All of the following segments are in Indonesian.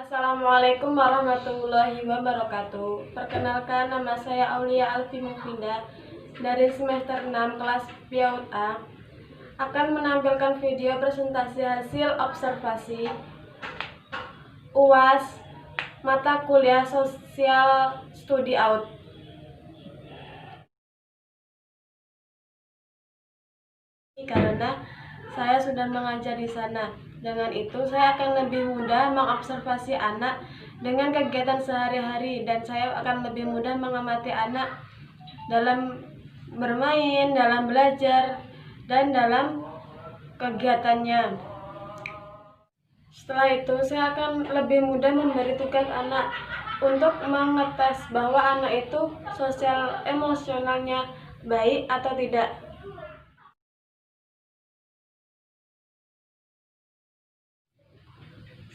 Assalamualaikum warahmatullahi wabarakatuh. Perkenalkan, nama saya Aulia Alfi Mufinda dari semester 6 kelas PAUD A. Akan menampilkan video presentasi hasil observasi UAS mata kuliah Sosial Studi AUD. Karena saya sudah mengajar di sana. Dengan itu saya akan lebih mudah mengobservasi anak dengan kegiatan sehari-hari, dan saya akan lebih mudah mengamati anak dalam bermain, dalam belajar, dan dalam kegiatannya. Setelah itu saya akan lebih mudah memberi tugas anak untuk mengetes bahwa anak itu sosial emosionalnya baik atau tidak.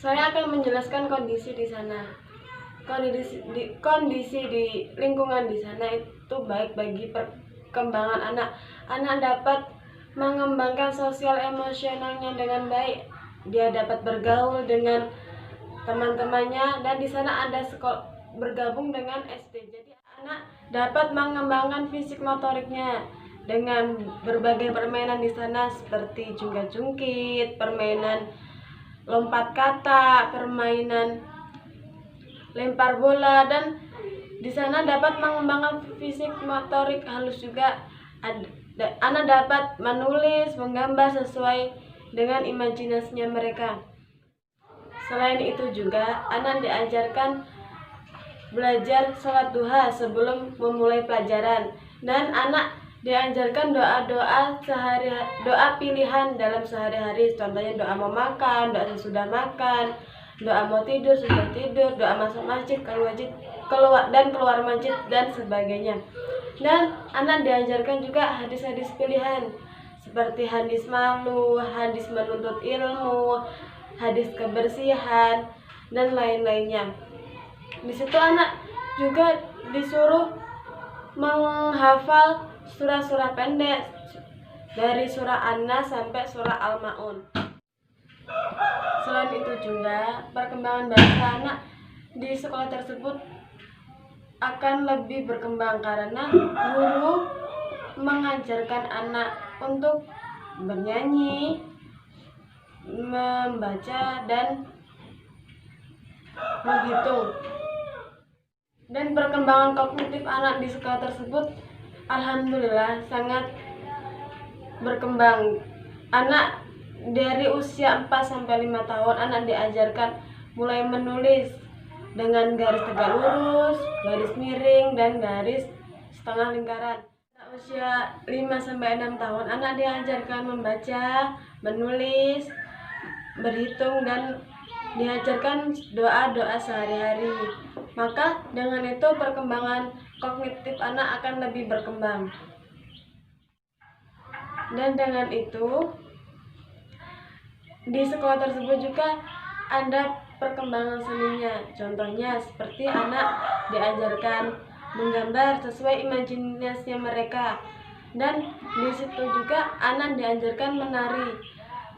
Saya akan menjelaskan kondisi di sana. Kondisi di lingkungan di sana itu baik bagi perkembangan anak. Anak dapat mengembangkan sosial emosionalnya dengan baik. Dia dapat bergaul dengan teman-temannya, dan di sana ada sekolah bergabung dengan SD. Jadi anak dapat mengembangkan fisik motoriknya dengan berbagai permainan di sana seperti jungkat-jungkit, permainan lompat kata, permainan lempar bola, dan di sana dapat mengembangkan fisik motorik halus juga. Anak dapat menulis, menggambar sesuai dengan imajinasinya mereka. Selain itu juga anak diajarkan belajar sholat duha sebelum memulai pelajaran, dan anak diajarkan doa pilihan dalam sehari-hari. Contohnya doa mau makan, doa sesudah makan, doa mau tidur, sudah tidur, doa masuk masjid, keluar masjid, dan sebagainya. Dan anak diajarkan juga hadis-hadis pilihan seperti hadis malu, hadis menuntut ilmu, hadis kebersihan, dan lain-lainnya. Di situ anak juga disuruh menghafal surah-surah pendek dari surah An-Nas sampai surah Al-Ma'un. Selain itu juga perkembangan bahasa anak di sekolah tersebut akan lebih berkembang karena guru mengajarkan anak untuk bernyanyi, membaca, dan menghitung. Dan perkembangan kognitif anak di sekolah tersebut alhamdulillah sangat berkembang. Anak dari usia 4-5 tahun anak diajarkan mulai menulis dengan garis tegak lurus, garis miring, dan garis setengah lingkaran. Usia 5-6 tahun anak diajarkan membaca, menulis, berhitung, dan diajarkan doa-doa sehari-hari. Maka dengan itu perkembangan kognitif anak akan lebih berkembang. Dan dengan itu di sekolah tersebut juga ada perkembangan seninya. Contohnya seperti anak diajarkan menggambar sesuai imajinasinya mereka, dan di situ juga anak diajarkan menari.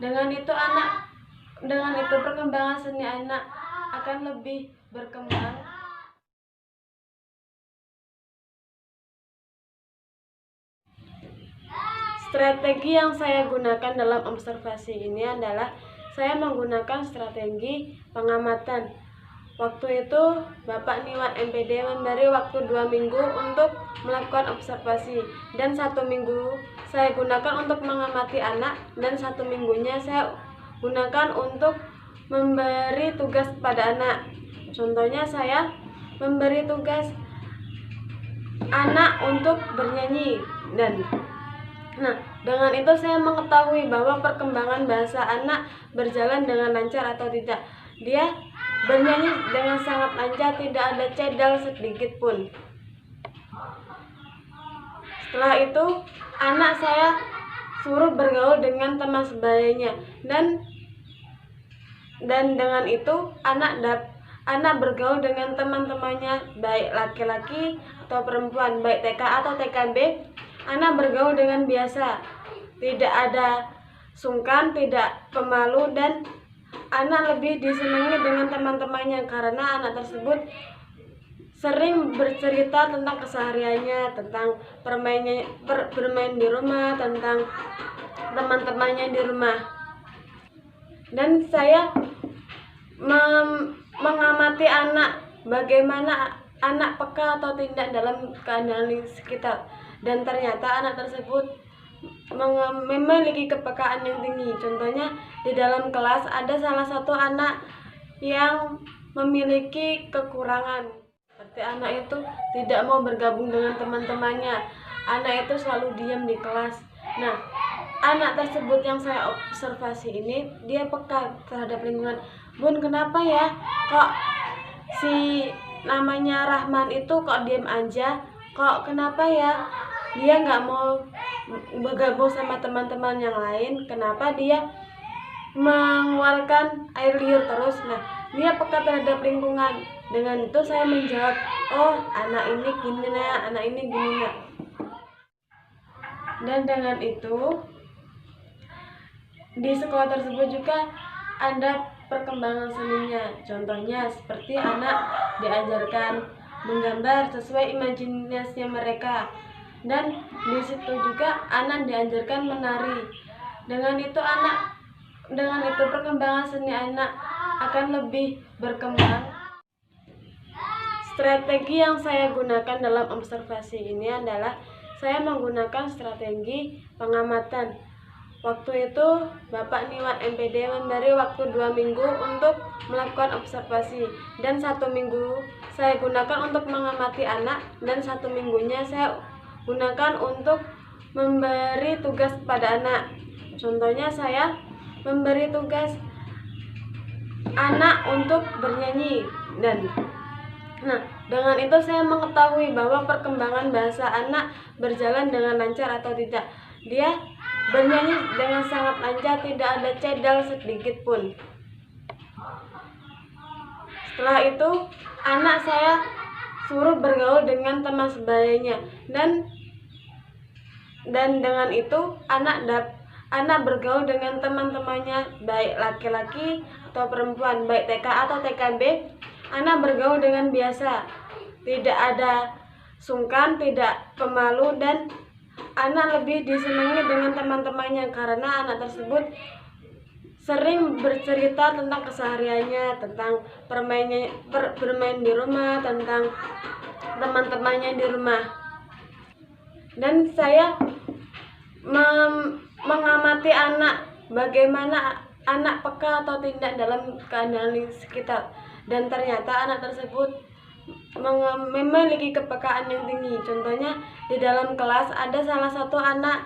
Dengan itu perkembangan seni anak akan lebih berkembang. Strategi yang saya gunakan dalam observasi ini adalah saya menggunakan strategi pengamatan. Waktu itu Bapak Niwan MPD memberi waktu 2 minggu untuk melakukan observasi, dan 1 minggu saya gunakan untuk mengamati anak, dan 1 minggunya saya gunakan untuk memberi tugas pada anak. Contohnya saya memberi tugas anak untuk bernyanyi, dan dengan itu saya mengetahui bahwa perkembangan bahasa anak berjalan dengan lancar atau tidak. Dia bernyanyi dengan sangat lancar, tidak ada cedal sedikit pun. Setelah itu anak saya suruh bergaul dengan teman sebayanya, dan dengan itu anak bergaul dengan teman-temannya, baik laki-laki atau perempuan, baik TK atau TKB. Anak bergaul dengan biasa, tidak ada sungkan, tidak pemalu, dan anak lebih disenangi dengan teman-temannya karena anak tersebut sering bercerita tentang kesehariannya, tentang bermain di rumah, tentang teman-temannya di rumah. Dan saya mengamati anak, bagaimana anak peka atau tidak dalam keadaan di sekitar. Dan ternyata anak tersebut memiliki kepekaan yang tinggi. Contohnya di dalam kelas ada salah satu anak yang memiliki kekurangan. Seperti anak itu tidak mau bergabung dengan teman-temannya. Anak itu selalu diam di kelas. Nah, anak tersebut yang saya observasi ini, dia peka terhadap lingkungan. Bun, kenapa ya kok si namanya Rahman itu kok diam aja? Kok kenapa ya dia nggak mau bergabung sama teman-teman yang lain? Kenapa dia mengeluarkan air liur terus? Nah, dia peka terhadap lingkungan. Dengan itu saya menjawab, oh anak ini gini nak, anak ini gini nak. Dan dengan itu di sekolah tersebut juga ada perkembangan seninya. Contohnya seperti anak diajarkan menggambar sesuai imajinasinya mereka. Dan di situ juga anak diajarkan menari. Dengan itu perkembangan seni anak akan lebih berkembang. Strategi yang saya gunakan dalam observasi ini adalah saya menggunakan strategi pengamatan. Waktu itu Bapak Niwan MPD memberi waktu 2 minggu untuk melakukan observasi, dan 1 minggu saya gunakan untuk mengamati anak, dan 1 minggunya saya gunakan untuk memberi tugas kepada anak. Contohnya saya memberi tugas anak untuk bernyanyi. Dengan itu saya mengetahui bahwa perkembangan bahasa anak berjalan dengan lancar atau tidak. Dia bernyanyi dengan sangat lancar, tidak ada cedal sedikit pun. Setelah itu anak saya suruh bergaul dengan teman sebayanya, dan dengan itu anak bergaul dengan teman-temannya, baik laki-laki atau perempuan, baik TK atau TKB. Anak bergaul dengan biasa, tidak ada sungkan, tidak pemalu, dan anak lebih disenangi dengan teman-temannya karena anak tersebut sering bercerita tentang kesehariannya, tentang bermain di rumah, tentang teman-temannya di rumah. Dan saya mengamati anak, bagaimana anak peka atau tidak dalam keadaan di sekitar. Dan ternyata anak tersebut memiliki kepekaan yang tinggi. Contohnya di dalam kelas ada salah satu anak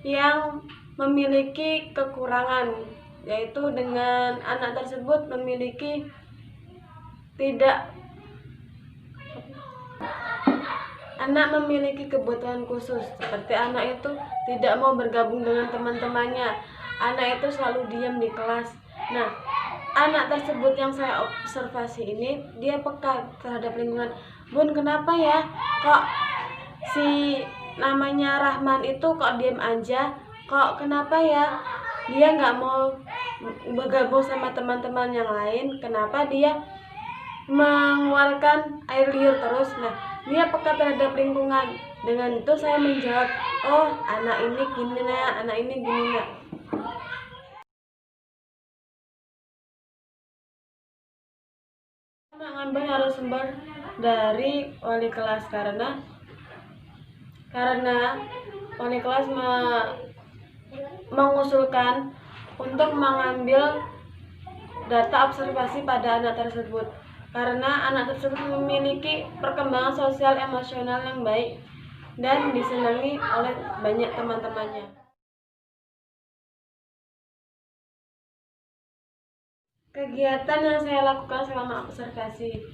yang memiliki kekurangan, yaitu dengan anak tersebut memiliki kebutuhan khusus. Seperti anak itu tidak mau bergabung dengan teman-temannya. Anak itu selalu diam di kelas. Nah, anak tersebut yang saya observasi ini, dia peka terhadap lingkungan. Bun, kenapa ya kok si namanya Rahman itu kok diam aja? Kok kenapa ya dia nggak mau bergabung sama teman-teman yang lain? Kenapa dia mengeluarkan air liur terus? Nah, dia peka terhadap lingkungan. Dengan itu saya menjawab, oh anak ini gini nak, anak ini gini nak. Mengambil narasumber dari wali kelas karena wali kelas mengusulkan untuk mengambil data observasi pada anak tersebut karena anak tersebut memiliki perkembangan sosial emosional yang baik dan disenangi oleh banyak teman-temannya. Kegiatan yang saya lakukan selama observasi.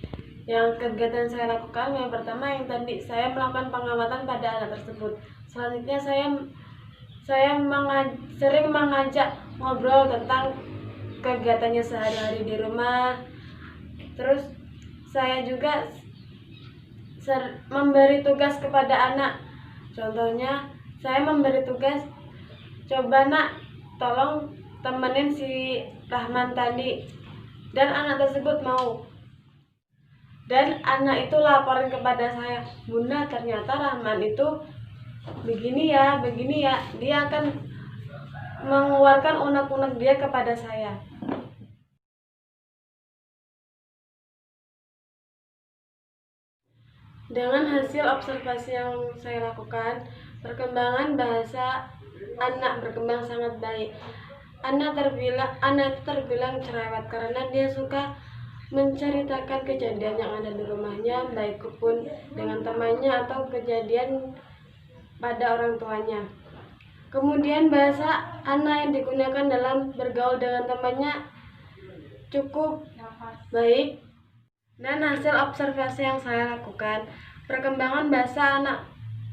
Kegiatan saya lakukan yang pertama yang tadi saya melakukan pengamatan pada anak tersebut. Selanjutnya saya sering mengajak ngobrol tentang kegiatannya sehari-hari di rumah. Terus saya juga memberi tugas kepada anak. Contohnya saya memberi tugas, coba nak tolong temenin si Rahman tadi, dan anak tersebut mau. Dan anak itu laporin kepada saya, Bunda, ternyata Rahman itu begini ya, dia akan mengeluarkan unek-unek dia kepada saya. Dengan hasil observasi yang saya lakukan, perkembangan bahasa anak berkembang sangat baik. Anak itu terbilang cerewet karena dia suka menceritakan kejadian yang ada di rumahnya, baik pun dengan temannya atau kejadian pada orang tuanya. Kemudian bahasa anak yang digunakan dalam bergaul dengan temannya cukup baik. Dan hasil observasi yang saya lakukan, perkembangan bahasa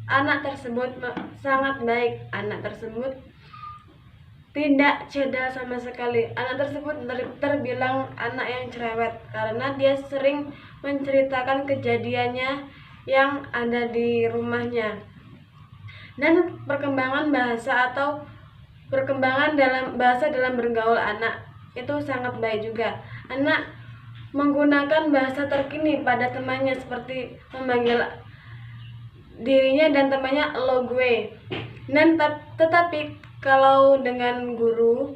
anak tersebut sangat baik. Anak tersebut tidak ceda sama sekali. Anak tersebut terbilang anak yang cerewet karena dia sering menceritakan kejadiannya yang ada di rumahnya. Dan perkembangan bahasa atau perkembangan dalam bahasa dalam bergaul anak itu sangat baik juga. Anak menggunakan bahasa terkini pada temannya, seperti memanggil dirinya dan temannya lo gue. Dan tetapi kalau dengan guru,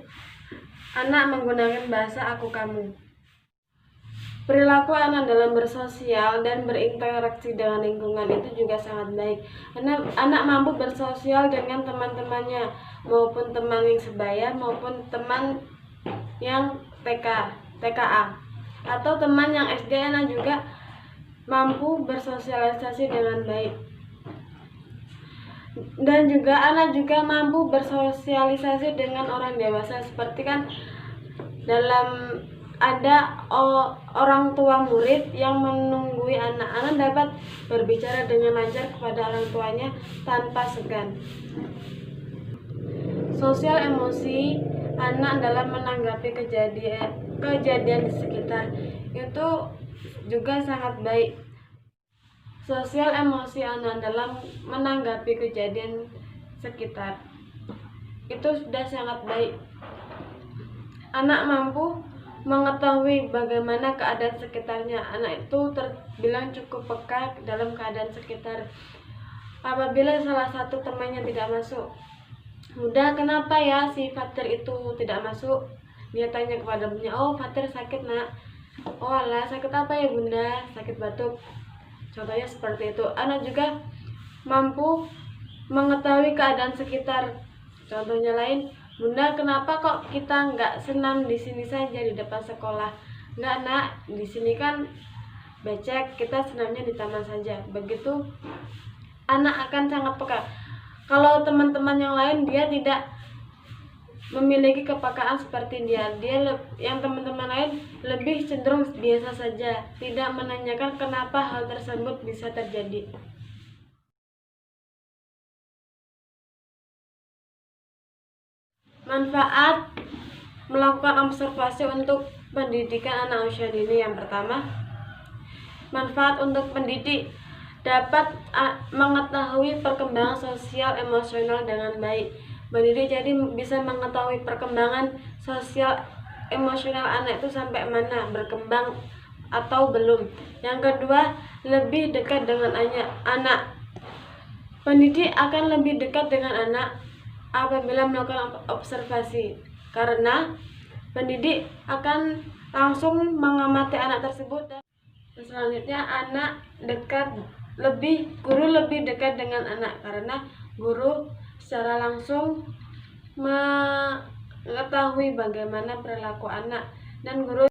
anak menggunakan bahasa aku kamu. Perilaku anak dalam bersosial dan berinteraksi dengan lingkungan itu juga sangat baik. Anak mampu bersosial dengan teman-temannya, maupun teman yang sebaya maupun teman yang TKA atau teman yang SD. Anak juga mampu bersosialisasi dengan baik. Dan juga anak juga mampu bersosialisasi dengan orang dewasa, seperti kan dalam ada orang tua murid yang menunggui anak dapat berbicara dengan lancar kepada orang tuanya tanpa segan. Sosial emosi anak dalam menanggapi kejadian di sekitar itu juga sangat baik. Sosial emosi anak dalam menanggapi kejadian sekitar itu sudah sangat baik. Anak mampu mengetahui bagaimana keadaan sekitarnya. Anak itu terbilang cukup peka dalam keadaan sekitar. Apabila salah satu temannya tidak masuk, Bunda, kenapa ya si Fatir itu tidak masuk? Dia tanya kepada Bunda, oh Fatir sakit nak. Oh alah, sakit apa ya Bunda? Sakit batuk. Contohnya seperti itu. Anak juga mampu mengetahui keadaan sekitar. Contohnya lain, Bunda, kenapa kok kita nggak senam di sini saja di depan sekolah? Nggak nak, di sini kan becek, kita senamnya di taman saja. Begitu anak akan sangat peka. Kalau teman-teman yang lain dia tidak memiliki kepekaan seperti dia yang teman-teman lain lebih cenderung biasa saja, tidak menanyakan kenapa hal tersebut bisa terjadi. Manfaat melakukan observasi untuk pendidikan anak usia dini. Yang pertama, manfaat untuk pendidik dapat mengetahui perkembangan sosial emosional dengan baik. Pendidik jadi bisa mengetahui perkembangan sosial emosional anak itu sampai mana, berkembang atau belum. Yang kedua, lebih dekat dengan anak. Pendidik akan lebih dekat dengan anak apabila melakukan observasi, karena pendidik akan langsung mengamati anak tersebut. Dan selanjutnya, guru lebih dekat dengan anak karena guru secara langsung mengetahui bagaimana perilaku anak, dan guru